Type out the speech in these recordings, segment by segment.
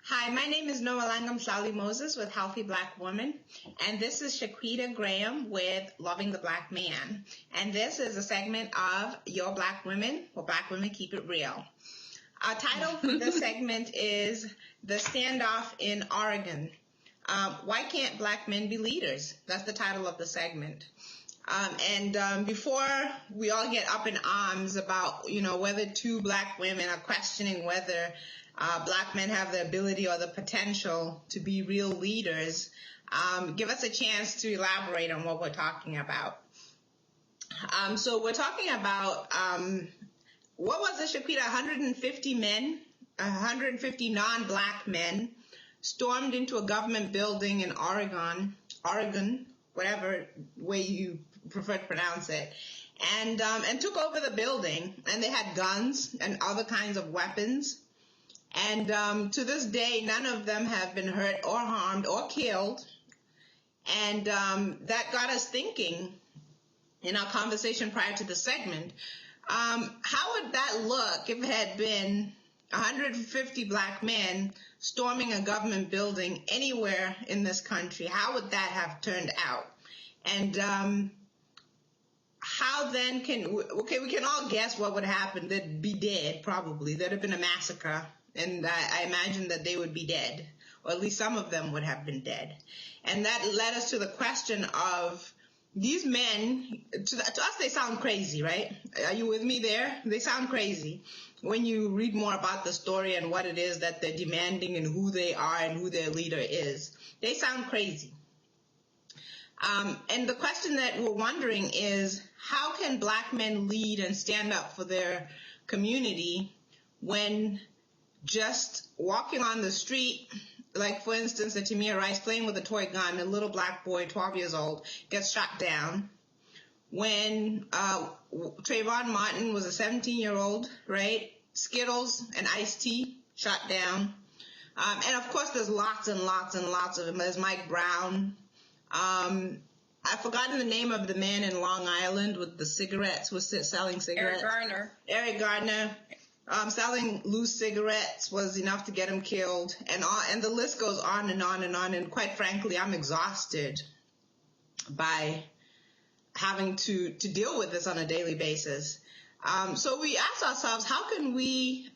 Hi, my name is Nomalanga and with Healthy Black Woman, and this is Shaquita Graham with Loving the Black Man. And this is a segment of Your Black Women, where Black women keep it real. Our title for this segment is The Standoff in Oregon. Why can't black men be leaders? That's the title of the segment. Before we all get up in arms about, whether two black women are questioning whether black men have the ability or the potential to be real leaders, give us a chance to elaborate on what we're talking about. So we're talking about, what was it, Shaquita? 150 non-black men stormed into a government building in Oregon, whatever way you prefer to pronounce it, and took over the building. And they had guns and other kinds of weapons. And to this day, none of them have been hurt or harmed or killed. And that got us thinking in our conversation prior to the segment, how would that look if it had been 150 black men storming a government building anywhere in this country? How would that have turned out? And how then we can all guess what would happen. They'd be dead, probably. There'd have been a massacre. And I imagine that they would be dead, or at least some of them would have been dead. And that led us to the question of these men. To us, they sound crazy, right? Are you with me there? They sound crazy when you read more about the story and what it is that they're demanding and who they are and who their leader is. They sound crazy. And the question that we're wondering is, how can black men lead and stand up for their community when just walking on the street, like, for instance, the Tamir Rice playing with a toy gun, a little black boy, 12 years old, gets shot down. When Trayvon Martin was a 17-year-old, right? Skittles and iced tea shot down. And, of course, there's lots and lots and lots of them. There's Mike Brown. I've forgotten the name of the man in Long Island with the cigarettes, was selling cigarettes. Eric Gardner. Selling loose cigarettes was enough to get him killed, and the list goes on and on and on. And quite frankly, I'm exhausted by having to deal with this on a daily basis. So we ask ourselves, how can we,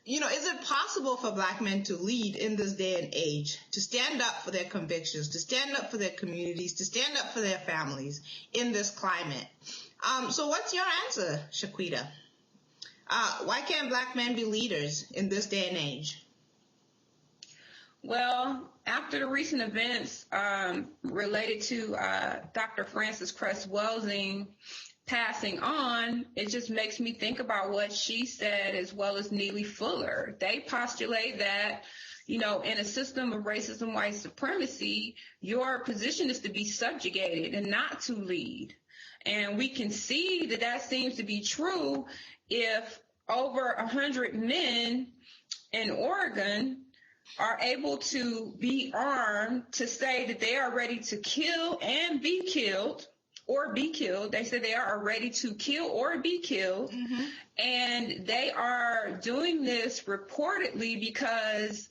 is it possible for black men to lead in this day and age, to stand up for their convictions, to stand up for their communities, to stand up for their families in this climate? So what's your answer, Shaquita? Why can't black men be leaders in this day and age? Well, after the recent events related to Dr. Frances Cress Welsing passing on, it just makes me think about what she said, as well as Neely Fuller. They postulate that, in a system of racism, white supremacy, your position is to be subjugated and not to lead. And we can see that seems to be true if over 100 men in Oregon are able to be armed to say that they are ready to kill and be killed, or be killed. They say they are ready to kill or be killed. Mm-hmm. And they are doing this reportedly because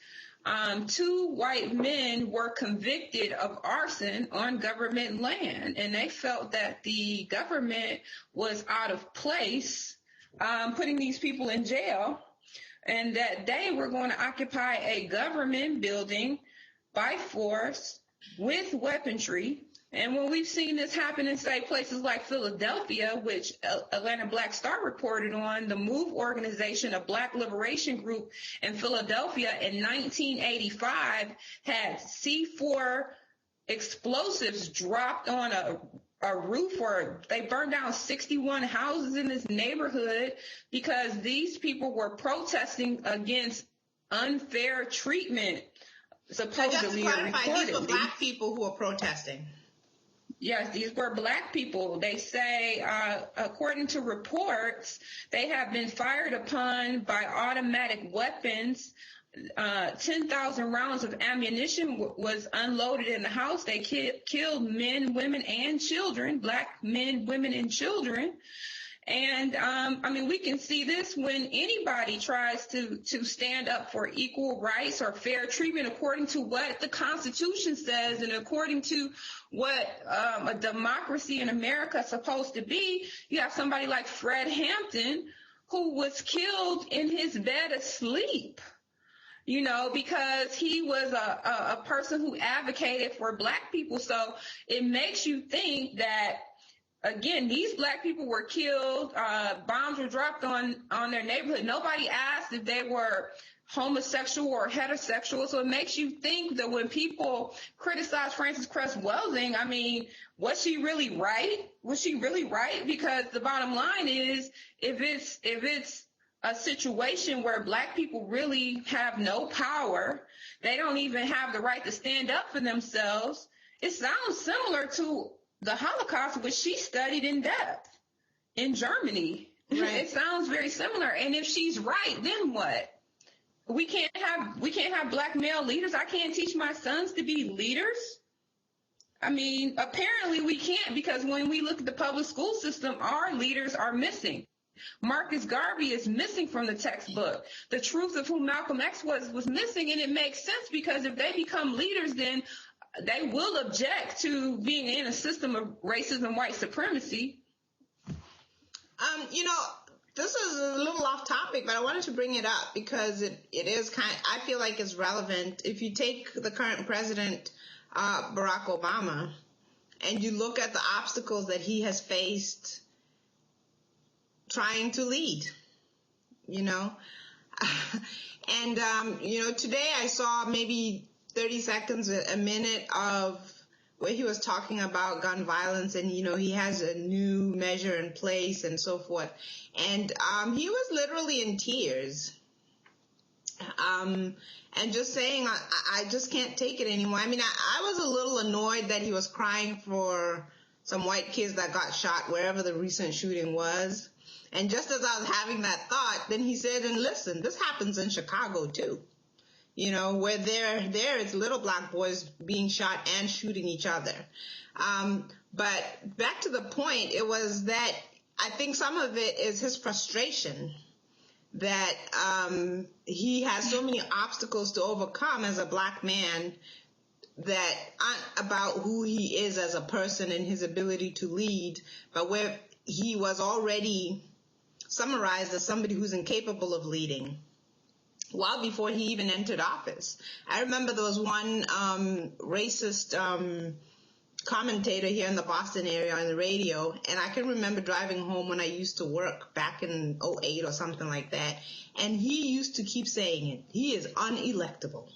two white men were convicted of arson on government land, and they felt that the government was out of place, putting these people in jail, and that they were going to occupy a government building by force with weaponry. And when we've seen this happen in, say, places like Philadelphia, which Atlanta Black Star reported on, the MOVE organization, a black liberation group in Philadelphia in 1985, had C4 explosives dropped on a roof, or they burned down 61 houses in this neighborhood because these people were protesting against unfair treatment, supposedly. So just to clarify, these were black people who were protesting. Yes, these were black people. They say, according to reports, they have been fired upon by automatic weapons. 10,000 rounds of ammunition was unloaded in the house. They killed men, women, and children, black men, women, and children. And we can see this when anybody tries to stand up for equal rights or fair treatment according to what the Constitution says and according to what a democracy in America is supposed to be. You have somebody like Fred Hampton, who was killed in his bed asleep, because he was a person who advocated for Black people. So it makes you think that, again, these Black people were killed, bombs were dropped on their neighborhood. Nobody asked if they were homosexual or heterosexual. So it makes you think that when people criticize Frances Cress Welsing, was she really right? Was she really right? Because the bottom line is, if it's a situation where Black people really have no power, they don't even have the right to stand up for themselves, it sounds similar to the Holocaust, which she studied in depth in Germany. Right. It sounds very similar. And if she's right, then what? We can't have Black male leaders. I can't teach my sons to be leaders. Apparently we can't, because when we look at the public school system, our leaders are missing. Marcus Garvey is missing from the textbook. The truth of who Malcolm X was missing, and it makes sense because if they become leaders, then they will object to being in a system of racism, white supremacy. This is a little off topic, but I wanted to bring it up because it is I feel like it's relevant. If you take the current president, Barack Obama, and you look at the obstacles that he has faced trying to lead, and, today I saw maybe 30 seconds, a minute of where he was talking about gun violence and, he has a new measure in place and so forth. And he was literally in tears and just saying, I just can't take it anymore. I was a little annoyed that he was crying for some white kids that got shot wherever the recent shooting was. And just as I was having that thought, then he said, and listen, this happens in Chicago too. Where there is little Black boys being shot and shooting each other. But back to the point, it was that I think some of it is his frustration that he has so many obstacles to overcome as a Black man that aren't about who he is as a person and his ability to lead, but where he was already summarized as somebody who's incapable of leading. Well, before he even entered office. I remember there was one racist commentator here in the Boston area on the radio, and I can remember driving home when I used to work back in 2008 or something like that, and he used to keep saying it. He is unelectable.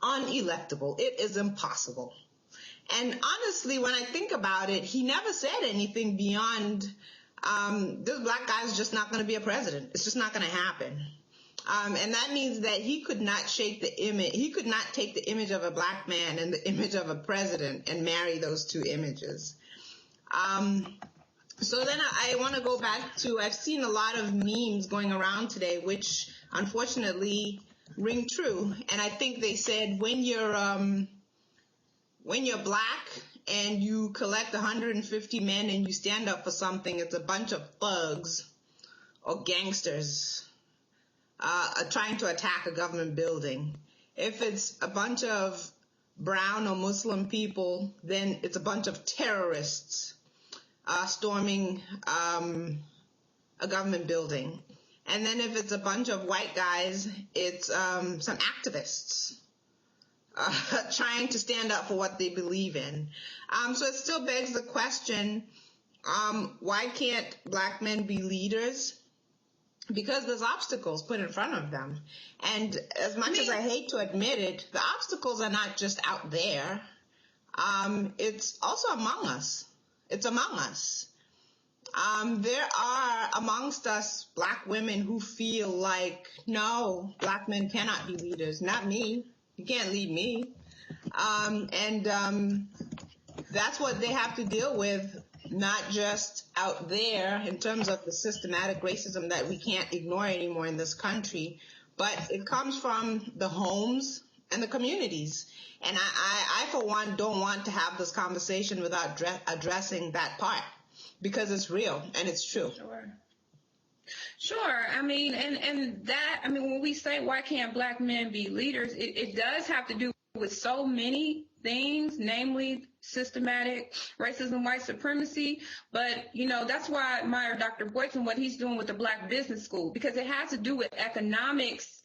Unelectable. It is impossible. And honestly, when I think about it, he never said anything beyond, this Black guy is just not going to be a president. It's just not going to happen. And that means that he could not shake the image. He could not take the image of a Black man and the image of a president and marry those two images. So then I want to go back to, I've seen a lot of memes going around today, which unfortunately ring true. And I think they said when you're Black and you collect 150 men and you stand up for something, it's a bunch of thugs or gangsters trying to attack a government building. If it's a bunch of brown or Muslim people, then it's a bunch of terrorists storming a government building. And then if it's a bunch of white guys, it's some activists trying to stand up for what they believe in. So it still begs the question, why can't Black men be leaders? Because there's obstacles put in front of them. And as much as I hate to admit it, the obstacles are not just out there. It's also among us. It's among us. There are amongst us Black women who feel like, no, Black men cannot be leaders. Not me. You can't lead me. That's what they have to deal with. Not just out there in terms of the systematic racism that we can't ignore anymore in this country, but it comes from the homes and the communities. And I for one, don't want to have this conversation without addressing that part. because it's real and it's true. Sure. I mean, when we say why can't black men be leaders, it does have to do with so many things, namely systematic racism, white supremacy. But, that's why I admire Dr. Boyce and what he's doing with the Black Business School, because it has to do with economics.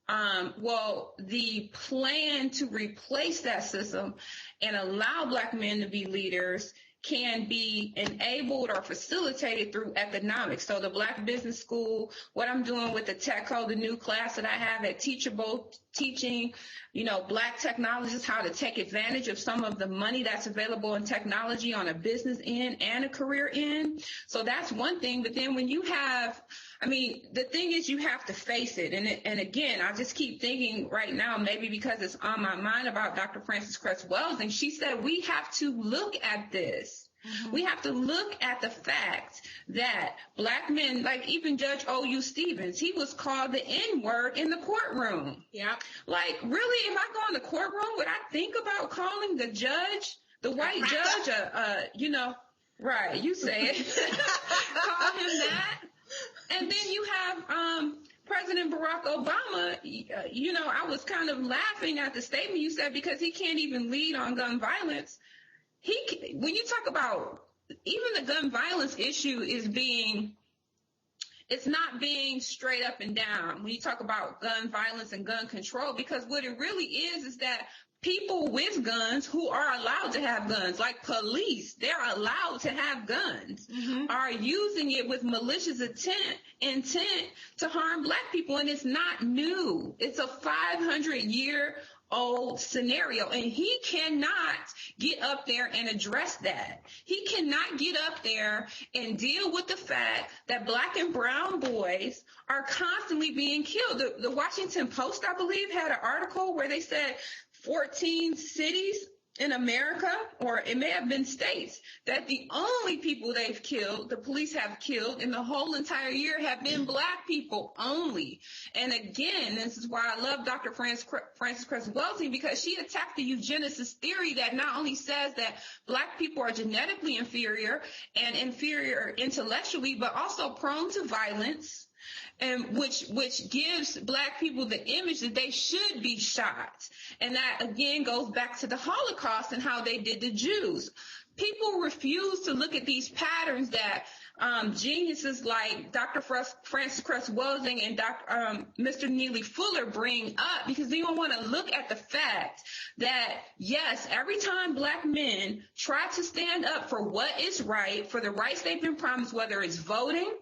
The plan to replace that system and allow black men to be leaders can be enabled or facilitated through economics. So the Black Business School, what I'm doing with the Tech Code, the new class that I have at Teachable, teaching, black technologists how to take advantage of some of the money that's available in technology on a business end and a career end. So that's one thing. But then when you have, the thing is you have to face it. And again, I just keep thinking right now, maybe because it's on my mind about Dr. Frances Cress Welsing, she said we have to look at this. Mm-hmm. We have to look at the fact that black men, like even Judge O.U. Stevens, he was called the N-word in the courtroom. Yeah. Like, really, if I go in the courtroom, would I think about calling the judge, the white judge, right, you say it, call him that? And then you have President Barack Obama, I was kind of laughing at the statement you said because he can't even lead on gun violence. When you talk about even the gun violence issue it's not being straight up and down when you talk about gun violence and gun control, because what it really is that people with guns who are allowed to have guns, like police, they're allowed to have guns, mm-hmm. are using it with malicious intent to harm black people. And it's not new. It's a 500-year-old scenario, and he cannot get up there and address that. He cannot get up there and deal with the fact that black and brown boys are constantly being killed. The Washington Post, I believe, had an article where they said 14 cities in America, or it may have been states, that the only people they've killed, the police have killed in the whole entire year, have been black people only. And again, this is why I love Dr. Frances Cress Welsing, because she attacked the eugenicist theory that not only says that black people are genetically inferior and inferior intellectually, but also prone to violence, and which gives black people the image that they should be shot. And that, again, goes back to the Holocaust and how they did the Jews. People refuse to look at these patterns that geniuses like Dr. Frances Cress Welsing and Mr. Neely Fuller bring up, because they don't want to look at the fact that, yes, every time black men try to stand up for what is right, for the rights they've been promised, whether it's voting,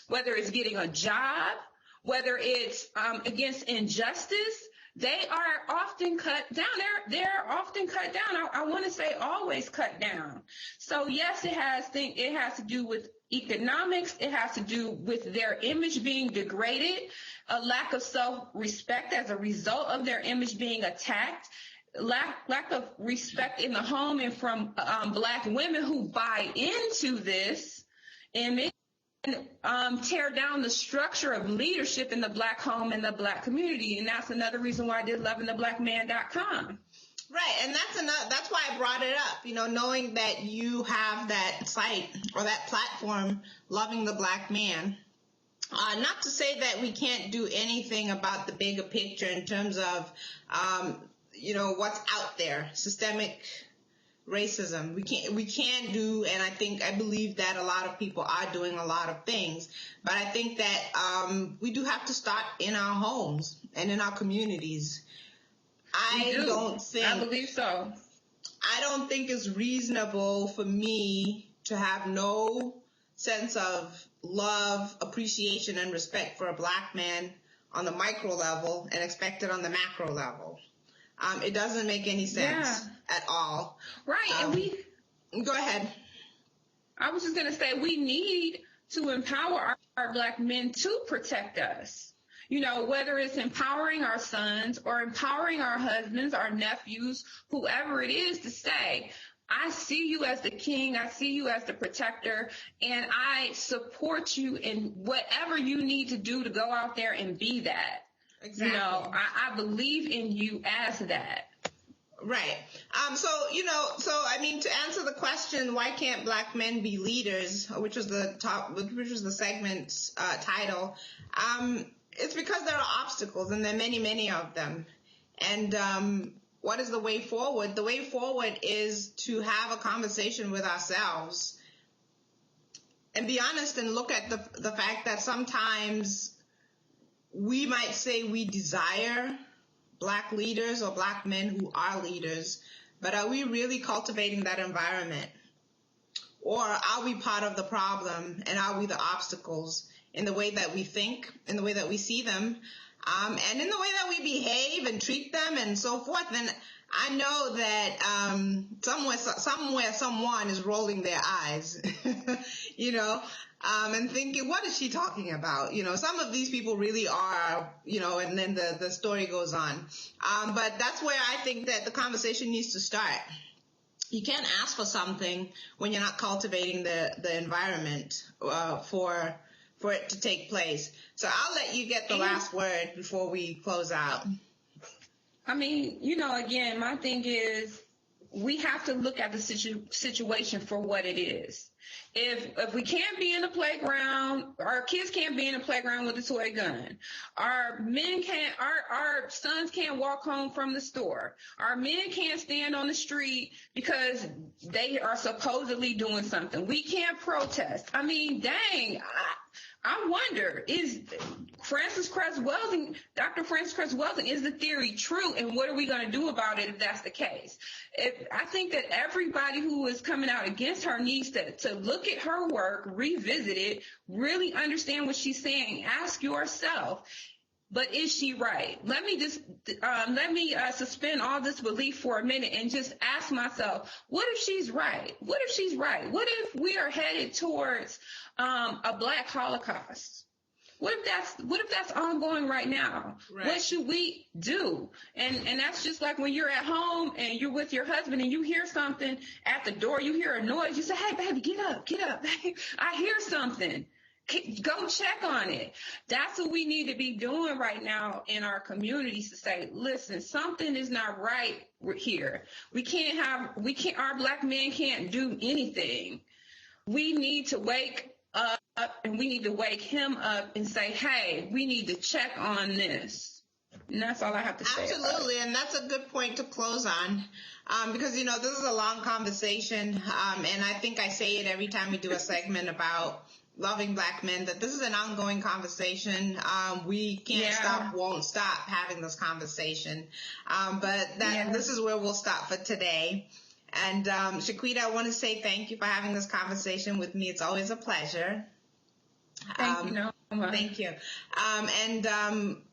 whether it's getting a job, whether it's against injustice, they are often cut down. They're often cut down. I want to say always cut down. So yes, it has to do with economics. It has to do with their image being degraded, a lack of self-respect as a result of their image being attacked, lack of respect in the home and from black women who buy into this image. Tear down the structure of leadership in the black home and the black community. And that's another reason why I did lovingtheblackman.com. Right. And that's why I brought it up, knowing that you have that site or that platform, Loving the Black Man. Not to say that we can't do anything about the bigger picture in terms of, what's out there, systemic racism. We can't do, and I believe that a lot of people are doing a lot of things, but I think that we do have to start in our homes and in our communities. I believe so. I don't think it's reasonable for me to have no sense of love, appreciation, and respect for a black man on the micro level and expect it on the macro level. It doesn't make any sense at all. Right. And go ahead. I was just going to say, we need to empower our black men to protect us. Whether it's empowering our sons or empowering our husbands, our nephews, whoever it is, to say, I see you as the king, I see you as the protector, and I support you in whatever you need to do to go out there and be that. Exactly. I believe in you as that. Right. So I mean, to answer the question, why can't black men be leaders, which was the segment's title, it's because there are obstacles, and there are many, many of them. And what is the way forward? The way forward is to have a conversation with ourselves and be honest and look at the fact that sometimes we might say we desire black leaders or black men who are leaders, but are we really cultivating that environment? Or are we part of the problem, and are we the obstacles in the way that we think, in the way that we see them, and in the way that we behave and treat them and so forth? And I know that somewhere someone is rolling their eyes, and thinking, what is she talking about? Some of these people really are, and then the story goes on. But that's where I think that the conversation needs to start. You can't ask for something when you're not cultivating the environment for it to take place. So I'll let you get the last word before we close out. I mean, again, my thing is we have to look at the situation for what it is. If we can't be in the playground, our kids can't be in the playground with a toy gun. Our sons can't walk home from the store. Our men can't stand on the street because they are supposedly doing something. We can't protest. I mean, dang, I wonder, is Dr. Frances Cress Welsing, is the theory true, and what are we going to do about it if that's the case? I think that everybody who is coming out against her needs to look at her work, revisit it, really understand what she's saying, ask yourself, but is she right? Let me suspend all this belief for a minute and just ask myself, what if she's right? What if she's right? What if we are headed towards a black Holocaust? What if that's ongoing right now? Right. What should we do? And that's just like when you're at home and you're with your husband and you hear something at the door, you hear a noise, you say, hey, baby, get up. I hear something. Go check on it. That's what we need to be doing right now in our communities, to say, listen, something is not right here. Our black men can't do anything. We need to wake up, and we need to wake him up and say, hey, we need to check on this. And that's all I have to say. Absolutely, and that's a good point to close on, because, this is a long conversation, and I think I say it every time we do a segment about loving black men, that this is an ongoing conversation. We can't won't stop having this conversation, but this is where we'll stop for today. And Shaquita, I want to say thank you for having this conversation with me. It's always a pleasure. Thank you. Thank you.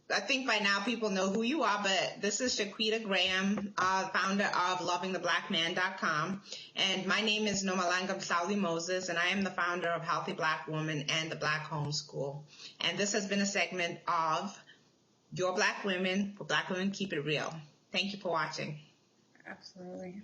I think by now people know who you are, but this is Shaquita Graham, founder of lovingtheblackman.com. And my name is Nomalanga and Moses, and I am the founder of Healthy Black Woman and the Black Home School. And this has been a segment of Your Black Women, for Black Women Keep It Real. Thank you for watching. Absolutely.